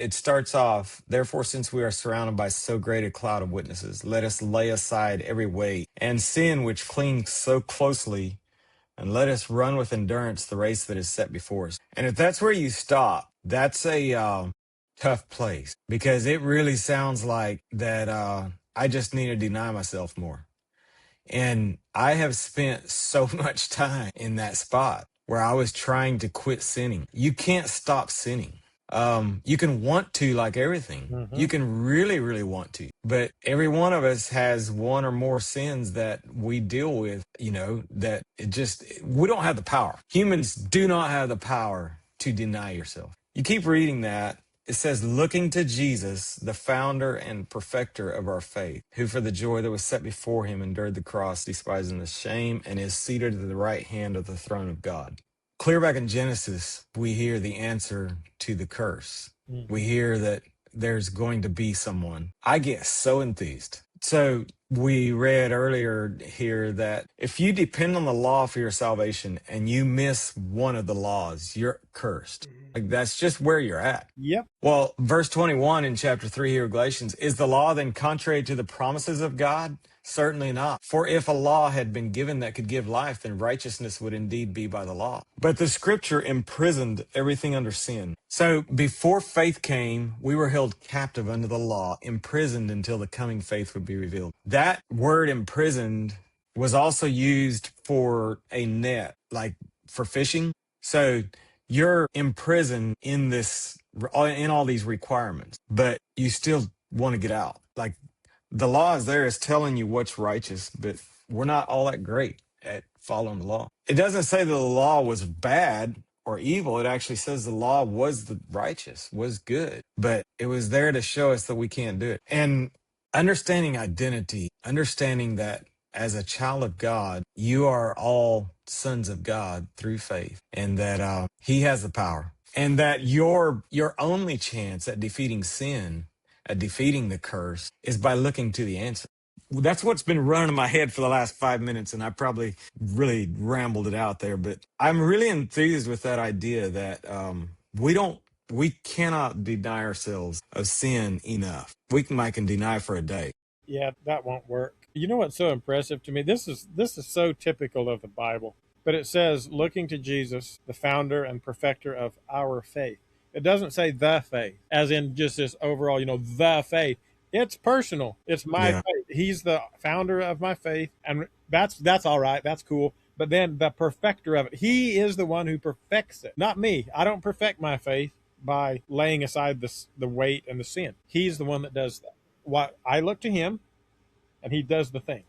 It starts off, therefore, since we are surrounded by so great a cloud of witnesses, let us lay aside every weight and sin which clings so closely, and let us run with endurance the race that is set before us. And if that's where you stop, that's a tough place, because it really sounds like that I just need to deny myself more. And I have spent so much time in that spot where I was trying to quit sinning. You can't stop sinning. You can want to, like everything. Mm-hmm. You can really, really want to. But every one of us has one or more sins that we deal with, that we don't have the power. Humans do not have the power to deny yourself. You keep reading that. It says, looking to Jesus, the founder and perfecter of our faith, who for the joy that was set before him endured the cross, despising the shame, and is seated at the right hand of the throne of God. Clear back in Genesis, we hear the answer to the curse. Mm-hmm. We hear that there's going to be someone. I get so enthused. So we read earlier here that if you depend on the law for your salvation and you miss one of the laws, you're cursed. Like, that's just where you're at. Yep. Well, verse 21 in chapter 3 here of Galatians, is the law then contrary to the promises of God? Certainly not. For if a law had been given that could give life, then righteousness would indeed be by the law. But the scripture imprisoned everything under sin. So before faith came, we were held captive under the law, imprisoned until the coming faith would be revealed. That word imprisoned was also used for a net, like for fishing. So you're imprisoned in all these requirements, but you still want to get out. Like, the law is there, is telling you what's righteous, but we're not all that great at following the law. It doesn't say that the law was bad or evil. It actually says the law was the righteous, was good, but it was there to show us that we can't do it. And understanding identity, understanding that as a child of God, you are all sons of God through faith, and that he has the power, and that your only chance at defeating sin, at defeating the curse, is by looking to the answer. That's what's been running in my head for the last 5 minutes, and I probably really rambled it out there, but I'm really enthused with that idea that we cannot deny ourselves of sin enough. We can deny for a day. Yeah, that won't work. You know what's so impressive to me? This is so typical of the Bible. But it says, looking to Jesus, the founder and perfecter of our faith. It doesn't say the faith, as in just this overall, the faith. It's personal. It's my Yeah. faith. He's the founder of my faith, and that's all right. That's cool. But then the perfecter of it, he is the one who perfects it, not me. I don't perfect my faith by laying aside the weight and the sin. He's the one that does that. What I look to him, and he does the thing.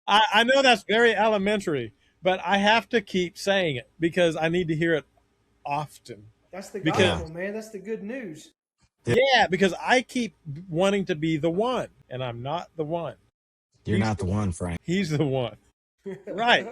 I know that's very elementary, but I have to keep saying it because I need to hear it often. That's the Because gospel, man. That's the good news. yeah, because I keep wanting to be the one, and I'm not the one. You're not the one, Frank. He's the one. Right.